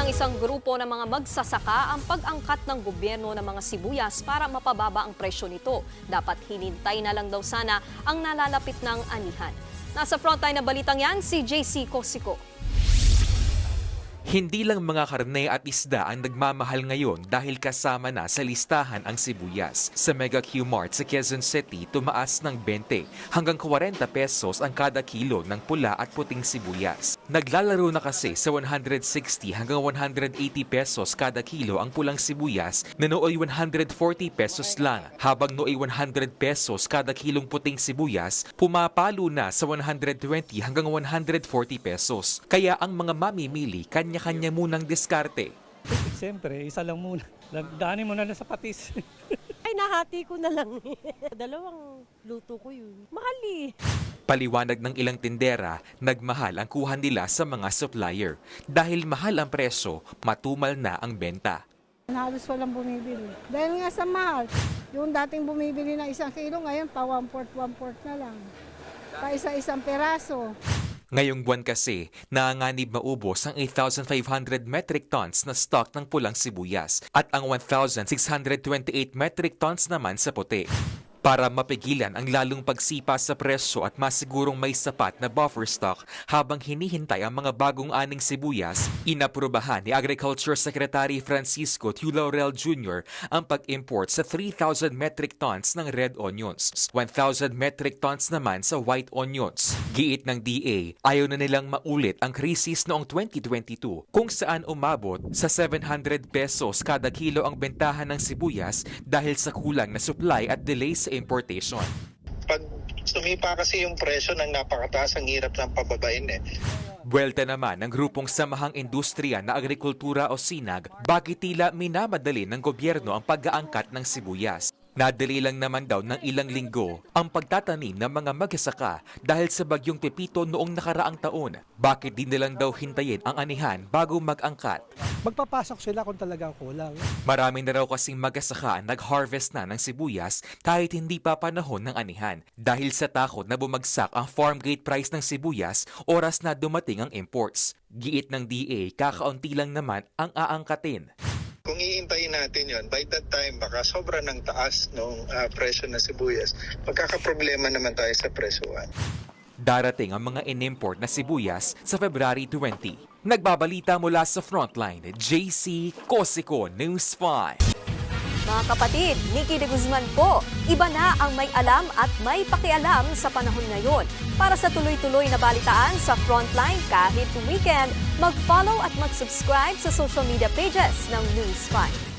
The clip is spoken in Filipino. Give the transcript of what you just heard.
isang grupo ng mga magsasaka ang pag-angkat ng gobyerno ng mga sibuyas para mapababa ang presyo nito. Dapat hinintay na lang daw sana ang nalalapit ng anihan. Nasa frontline na balitang yan, si JC Cosico. Hindi lang mga karne at isda ang nagmamahal ngayon dahil kasama na sa listahan ang sibuyas. Sa Mega Q-Mart sa Quezon City, tumaas ng 20 hanggang 40 pesos ang kada kilo ng pula at puting sibuyas. Naglalaro na kasi sa 160 hanggang 180 pesos kada kilo ang pulang sibuyas na nooy 140 pesos lang, habang nooy 100 pesos kada kilong puting sibuyas, pumapalo na sa 120 hanggang 140 pesos. Kaya ang mga mamimili kanya-kanya munang diskarte. Siyempre, isa lang muna. Daanin mo na sa patis. Ay, nahati ko na lang. Dalawang luto ko yun. Mahal eh. Paliwanag ng ilang tindera, nagmahal ang kuha nila sa mga supplier. Dahil mahal ang presyo, matumal na ang benta. Halos walang bumibili. Dahil nga sa mahal, yung dating bumibili ng 1 kilo, ngayon pa 1/4 na lang. Pa isa-isang peraso. Ngayong buwan kasi, nanganganib maubos ang 8,500 metric tons na stock ng pulang sibuyas at ang 1,628 metric tons naman sa puti. Para mapigilan ang lalong pagsipa sa presyo at masigurong may sapat na buffer stock habang hinihintay ang mga bagong aning sibuyas, inaprubahan ni Agriculture Secretary Francisco Tiu Laurel Jr. ang pag-import sa 3,000 metric tons ng red onions, 1,000 metric tons naman sa white onions. Giit ng DA, ayaw na nilang maulit ang krisis noong 2022 kung saan umabot sa 700 pesos kada kilo ang bentahan ng sibuyas dahil sa kulang na supply at delay sa importation. Pag sumipa kasi yung presyo ng napakataas, ang hirap ng pababain eh. Buwelta naman ng grupong Samahang Industriya na Agrikultura o SINAG, bakit tila minamadali ng gobyerno ang pag-aangkat ng sibuyas. Nadali lang naman daw ng ilang linggo ang pagtatanim ng mga magsasaka dahil sa bagyong Pepito noong nakaraang taon. Bakit di nilang daw hintayin ang anihan bago mag-angkat? Magpapasok sila kung talagang kulang. Marami na raw kasing magsasaka nag-harvest na ng sibuyas kahit hindi pa panahon ng anihan. Dahil sa takot na bumagsak ang farm gate price ng sibuyas, oras na dumating ang imports. Giit ng DA, kakaunti lang naman ang aangkatin. Kung iintayin natin yon, by that time baka sobra ng taas ng presyo ng sibuyas. Magkakaproblema naman tayo sa presyohan. Darating ang mga in-import na sibuyas sa February 20. Nagbabalita mula sa Frontline, JC Cosico, News 5. Mga kapatid, Nikki de Guzman po. Iba na ang may alam at may pakialam sa panahon ngayon. Para sa tuloy-tuloy na balitaan sa Frontline kahit weekend, mag-follow at mag-subscribe sa social media pages ng News 5.